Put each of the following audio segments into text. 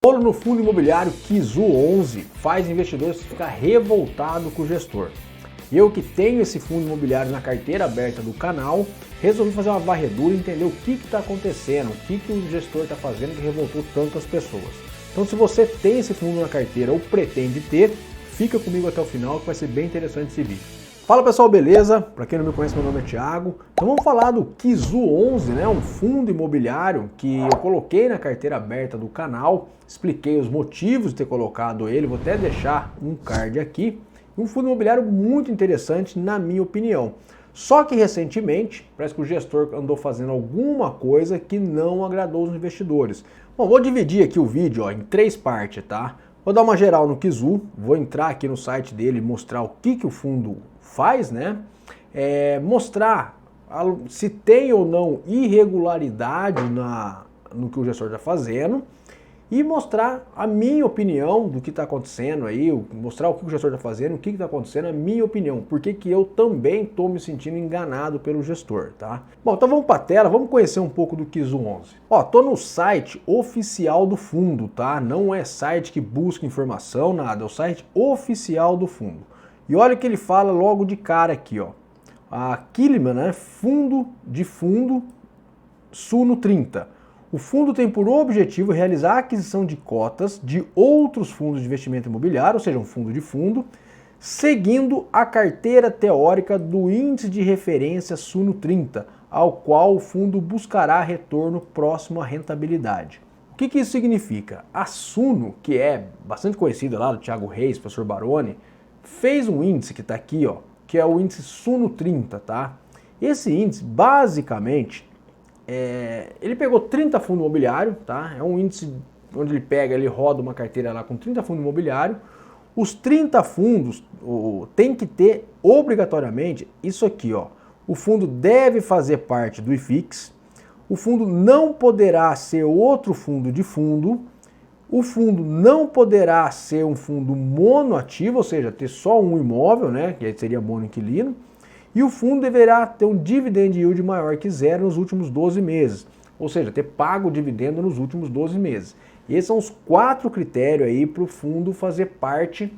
Bolo no fundo imobiliário Kizu 11 faz investidores ficar revoltado com o gestor. Eu que tenho esse fundo imobiliário na carteira aberta do canal, resolvi fazer uma varredura e entender o que está acontecendo, o que o gestor está fazendo que revoltou tantas pessoas. Então se você tem esse fundo na carteira ou pretende ter, fica comigo até o final que vai ser bem interessante esse vídeo. Fala pessoal, beleza? Para quem não me conhece, meu nome é Thiago. Então vamos falar do Kizu 11, né? Um fundo imobiliário que eu coloquei na carteira aberta do canal. Expliquei os motivos de ter colocado ele, vou até deixar um card aqui. Um fundo imobiliário muito interessante, na minha opinião. Só que recentemente, parece que o gestor andou fazendo alguma coisa que não agradou os investidores. Bom, vou dividir aqui o vídeo em 3 partes, tá? Vou dar uma geral no Kizu, vou entrar aqui no site dele e mostrar o que o fundo faz, né? Mostrar se tem ou não irregularidade no que o gestor está fazendo e mostrar a minha opinião do que está acontecendo aí, mostrar o que o gestor está fazendo, o que está acontecendo, a minha opinião, porque que eu também estou me sentindo enganado pelo gestor, tá? Bom, então vamos para a tela, vamos conhecer um pouco do Kizu 11. Ó, tô no site oficial do fundo, tá? Não é site que busca informação, nada, é o site oficial do fundo. E olha o que ele fala logo de cara aqui, ó. A Killiman, né? Fundo Suno 30. O fundo tem por objetivo realizar a aquisição de cotas de outros fundos de investimento imobiliário, ou seja, um fundo de fundo, seguindo a carteira teórica do índice de referência Suno 30, ao qual o fundo buscará retorno próximo à rentabilidade. O que isso significa? A Suno, que é bastante conhecida lá do Thiago Reis, professor Baroni, fez um índice que está aqui, ó, que é o índice Suno 30, tá? Esse índice, basicamente, ele pegou 30 fundos imobiliários, tá? É um índice onde ele roda uma carteira lá com 30 fundos imobiliários. Os 30 fundos tem que ter obrigatoriamente isso aqui, ó. O fundo deve fazer parte do IFIX, o fundo não poderá ser outro fundo de fundo, o fundo não poderá ser um fundo monoativo, ou seja, ter só um imóvel, né, que seria monoinquilino, e o fundo deverá ter um dividend yield maior que 0 nos últimos 12 meses, ou seja, ter pago o dividendo nos últimos 12 meses. Esses são os 4 critérios aí para o fundo fazer parte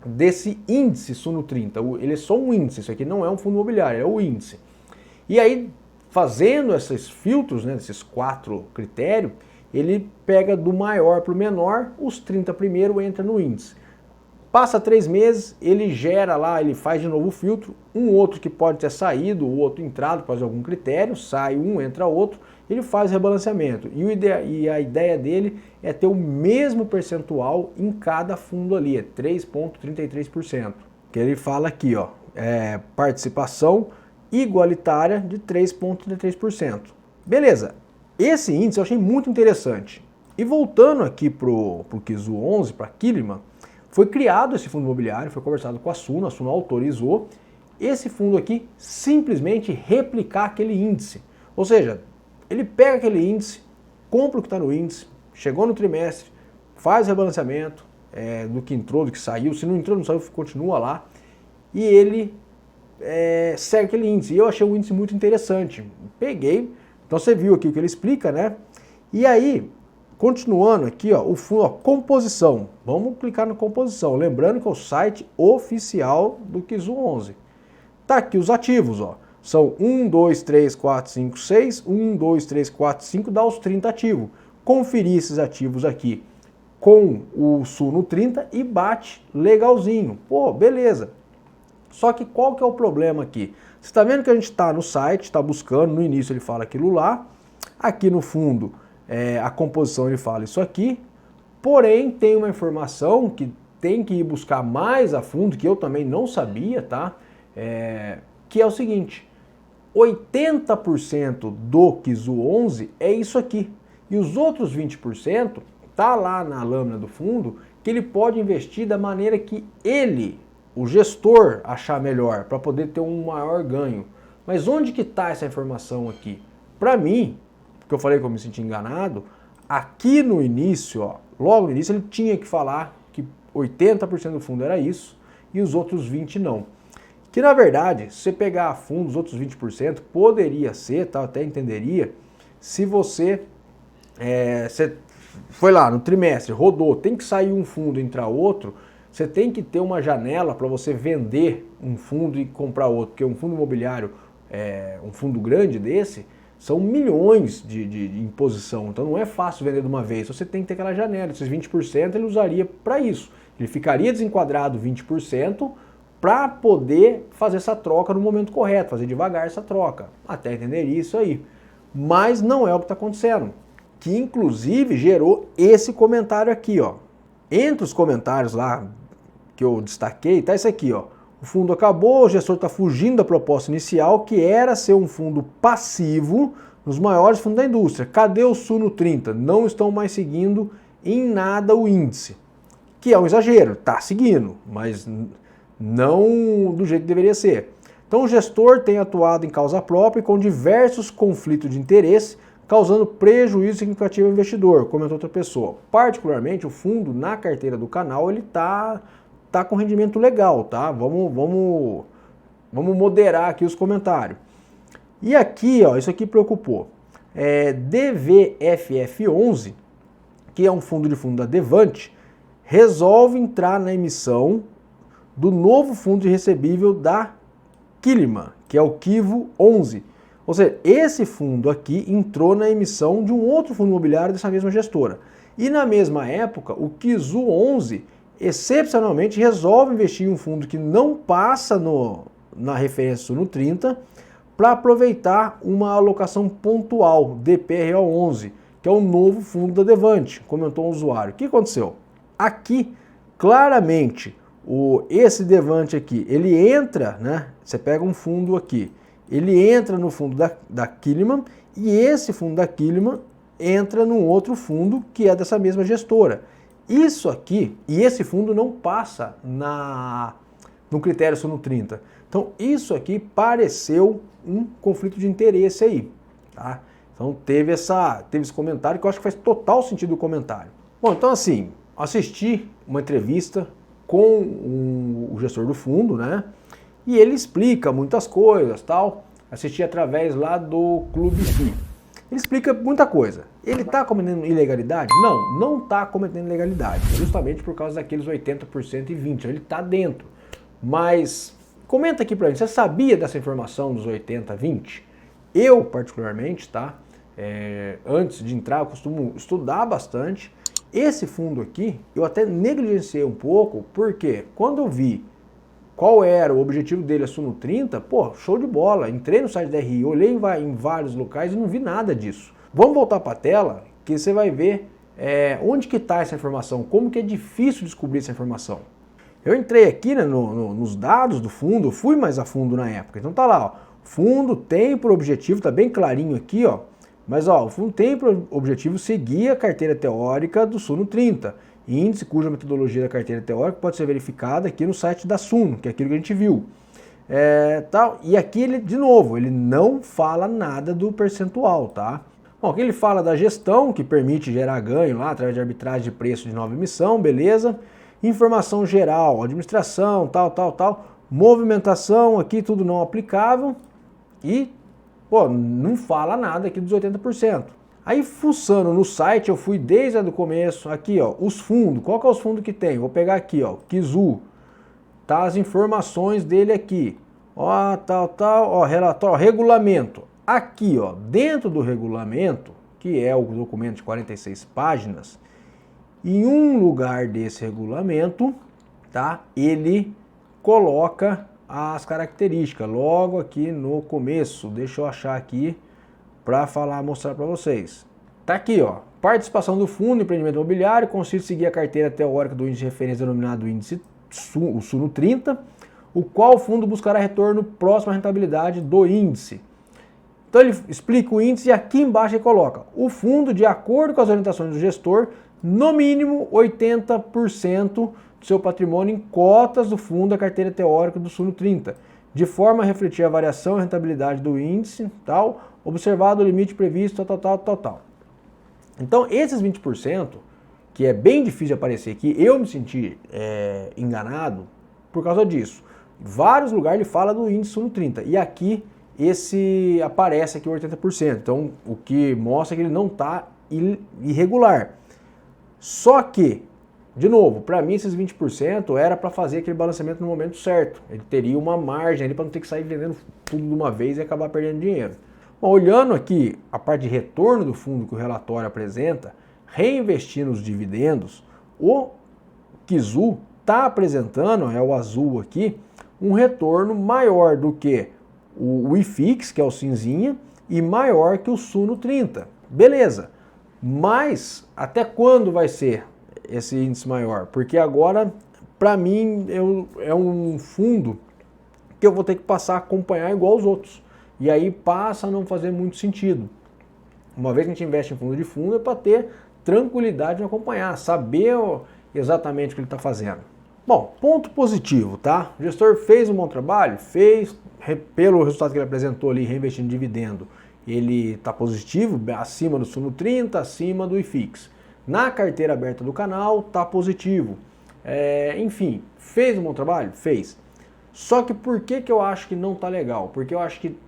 desse índice Suno 30. Ele é só um índice, isso aqui não é um fundo imobiliário, é o índice. E aí, fazendo esses filtros, né, desses 4 critérios, ele pega do maior para o menor, os 30 primeiro entra no índice. Passa 3 meses, ele gera lá, ele faz de novo o filtro, um outro que pode ter saído, o outro entrado, por algum critério, sai um, entra outro, ele faz rebalanceamento. E a ideia dele é ter o mesmo percentual em cada fundo ali, é 3,33%. Que ele fala aqui, ó, participação igualitária de 3,33%. Beleza. Esse índice eu achei muito interessante. E voltando aqui para o Kizu 11, para a Killiman, foi criado esse fundo imobiliário, foi conversado com a Suno autorizou esse fundo aqui simplesmente replicar aquele índice. Ou seja, ele pega aquele índice, compra o que está no índice, chegou no trimestre, faz rebalanceamento do que entrou, do que saiu, se não entrou, não saiu, continua lá, e ele segue aquele índice. E eu achei um índice muito interessante. Peguei. Então você viu aqui o que ele explica, né? E aí, continuando aqui, ó, o fundo, ó, composição. Vamos clicar na composição. Lembrando que é o site oficial do Kizu 11. Tá aqui os ativos, ó. São 1, 2, 3, 4, 5, 6. 1, 2, 3, 4, 5 dá os 30 ativos. Conferir esses ativos aqui com o Suno 30 e bate legalzinho. Pô, beleza. Só que qual que é o problema aqui? Você está vendo que a gente está no site, está buscando, no início ele fala aquilo lá, aqui no fundo a composição ele fala isso aqui, porém tem uma informação que tem que ir buscar mais a fundo, que eu também não sabia, tá? Que é o seguinte, 80% do Kizu 11 é isso aqui, e os outros 20% tá lá na lâmina do fundo, que ele pode investir da maneira que o gestor achar melhor, para poder ter um maior ganho. Mas onde que está essa informação aqui? Para mim, porque eu falei que eu me senti enganado, aqui no início, ó, logo no início ele tinha que falar que 80% do fundo era isso e os outros 20% não. Que na verdade, se você pegar a fundo os outros 20%, poderia ser, tá, eu até entenderia, se você foi lá no trimestre, rodou, tem que sair um fundo e entrar outro, você tem que ter uma janela para você vender um fundo e comprar outro, porque um fundo imobiliário, um fundo grande desse, são milhões de imposição, então não é fácil vender de uma vez, você tem que ter aquela janela, esses 20% ele usaria para isso, ele ficaria desenquadrado 20% para poder fazer essa troca no momento correto, fazer devagar essa troca, até entender isso aí. Mas não é o que está acontecendo, que inclusive gerou esse comentário aqui, ó. Entre os comentários lá que eu destaquei, tá esse aqui, ó. O fundo acabou, o gestor está fugindo da proposta inicial, que era ser um fundo passivo nos maiores fundos da indústria. Cadê o Suno 30? Não estão mais seguindo em nada o índice. Que é um exagero, tá seguindo, mas não do jeito que deveria ser. Então o gestor tem atuado em causa própria com diversos conflitos de interesse, causando prejuízo significativo ao investidor, comentou outra pessoa. Particularmente o fundo na carteira do canal, ele tá com rendimento legal, tá? Vamos moderar aqui os comentários. E aqui, ó, isso aqui preocupou. DVFF11, que é um fundo da Devante, resolve entrar na emissão do novo fundo de recebível da Kiliman, que é o Kivo 11. Ou seja, esse fundo aqui entrou na emissão de um outro fundo imobiliário dessa mesma gestora. E na mesma época, o Kizu 11, excepcionalmente, resolve investir em um fundo que não passa na referência Suno 30 para aproveitar uma alocação pontual, DPRO 11, que é o novo fundo da Devante, comentou um usuário. O que aconteceu? Aqui, claramente, esse Devante aqui, ele entra, né? Você pega um fundo aqui, ele entra no fundo da Kiliman e esse fundo da Kiliman entra num outro fundo que é dessa mesma gestora. Isso aqui, e esse fundo não passa no critério Suno 30. Então isso aqui pareceu um conflito de interesse aí, tá? Então teve esse comentário que eu acho que faz total sentido o comentário. Bom, então assim, assisti uma entrevista com o gestor do fundo, né? E ele explica muitas coisas, tal. Assisti através lá do Clube FI. Ele explica muita coisa. Ele está cometendo ilegalidade? Não, não está cometendo ilegalidade. Justamente por causa daqueles 80% e 20%. Ele está dentro. Mas comenta aqui pra mim, você sabia dessa informação dos 80-20? Eu, particularmente, tá? Antes de entrar, eu costumo estudar bastante. Esse fundo aqui, eu até negligenciei um pouco, porque quando eu vi qual era o objetivo dele, a Suno 30, pô, show de bola. Entrei no site da RI, olhei em vários locais e não vi nada disso. Vamos voltar para a tela, que você vai ver onde que está essa informação, como que é difícil descobrir essa informação. Eu entrei aqui, né, nos dados do fundo, fui mais a fundo na época. Então tá lá, ó, fundo tem por objetivo, tá bem clarinho aqui, ó, mas ó, o fundo tem por objetivo seguir a carteira teórica do Suno 30, índice cuja metodologia da carteira teórica pode ser verificada aqui no site da Suno, que é aquilo que a gente viu. Tal. E aqui ele, de novo, ele não fala nada do percentual, tá? Bom, aqui ele fala da gestão, que permite gerar ganho lá através de arbitragem de preço de nova emissão, beleza? Informação geral, administração, tal. Movimentação, aqui tudo não aplicável. E, pô, não fala nada aqui dos 80%. Aí, fuçando no site, eu fui desde o começo, aqui, ó, os fundos. Qual que é os fundos que tem? Vou pegar aqui, ó, Kizu. Tá as informações dele aqui. Ó, tal, ó, relatório, ó, regulamento. Aqui, ó, dentro do regulamento, que é o documento de 46 páginas, em um lugar desse regulamento, tá, ele coloca as características, logo aqui no começo. Deixa eu achar aqui para mostrar para vocês. Tá aqui, ó, participação do fundo em empreendimento imobiliário consiste em seguir a carteira teórica do índice de referência denominado índice o Suno 30, o qual o fundo buscará retorno próximo à rentabilidade do índice. Então ele explica o índice e aqui embaixo ele coloca o fundo, de acordo com as orientações do gestor, no mínimo 80% do seu patrimônio em cotas do fundo da carteira teórica do Suno 30, de forma a refletir a variação e rentabilidade do índice, tal, observado o limite previsto, tal. Então esses 20%, que é bem difícil de aparecer aqui, eu me senti enganado por causa disso. Em vários lugares ele fala do índice Suno 30 e aqui aparece aqui o 80%. Então o que mostra que ele não está irregular. Só que, de novo, para mim esses 20% era para fazer aquele balanceamento no momento certo. Ele teria uma margem ali para não ter que sair vendendo tudo de uma vez e acabar perdendo dinheiro. Bom, olhando aqui a parte de retorno do fundo que o relatório apresenta, reinvestir nos dividendos, o Kizu está apresentando, é o azul aqui, um retorno maior do que o IFIX, que é o cinzinha, e maior que o Suno 30. Beleza, mas até quando vai ser esse índice maior? Porque agora, para mim, é um fundo que eu vou ter que passar a acompanhar igual os outros. E aí passa a não fazer muito sentido. Uma vez que a gente investe em fundo de fundo, é para ter tranquilidade de acompanhar, saber exatamente o que ele está fazendo. Bom, ponto positivo, tá? O gestor fez um bom trabalho? Fez. Pelo resultado que ele apresentou ali, reinvestindo em dividendo, ele está positivo, acima do Suno 30, acima do IFIX. Na carteira aberta do canal, está positivo. Enfim, fez um bom trabalho? Fez. Só que por que eu acho que não está legal? Porque eu acho que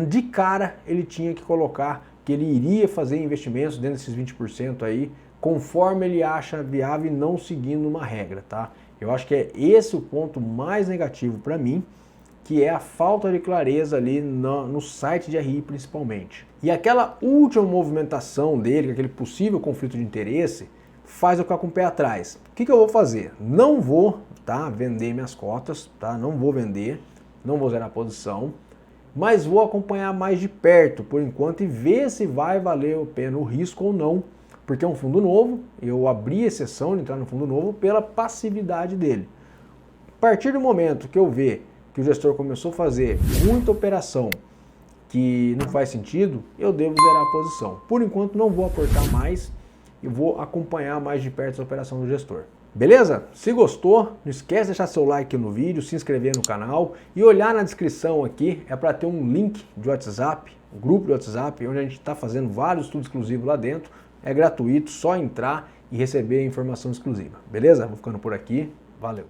de cara ele tinha que colocar que ele iria fazer investimentos dentro desses 20% aí, conforme ele acha viável e não seguindo uma regra, tá? Eu acho que é esse o ponto mais negativo para mim, que é a falta de clareza ali no site de RI principalmente. E aquela última movimentação dele, aquele possível conflito de interesse, faz eu ficar com o pé atrás. O que eu vou fazer? Não vou, tá, vender minhas cotas, tá? Não vou vender, não vou zerar a posição, mas vou acompanhar mais de perto por enquanto e ver se vai valer a pena o risco ou não, porque é um fundo novo, eu abri exceção de entrar no fundo novo pela passividade dele. A partir do momento que eu ver que o gestor começou a fazer muita operação que não faz sentido, eu devo zerar a posição. Por enquanto não vou aportar mais e vou acompanhar mais de perto essa operação do gestor. Beleza? Se gostou, não esquece de deixar seu like no vídeo, se inscrever no canal e olhar na descrição aqui, é para ter um link de WhatsApp, um grupo de WhatsApp, onde a gente está fazendo vários estudos exclusivos lá dentro. É gratuito, só entrar e receber a informação exclusiva. Beleza? Vou ficando por aqui. Valeu!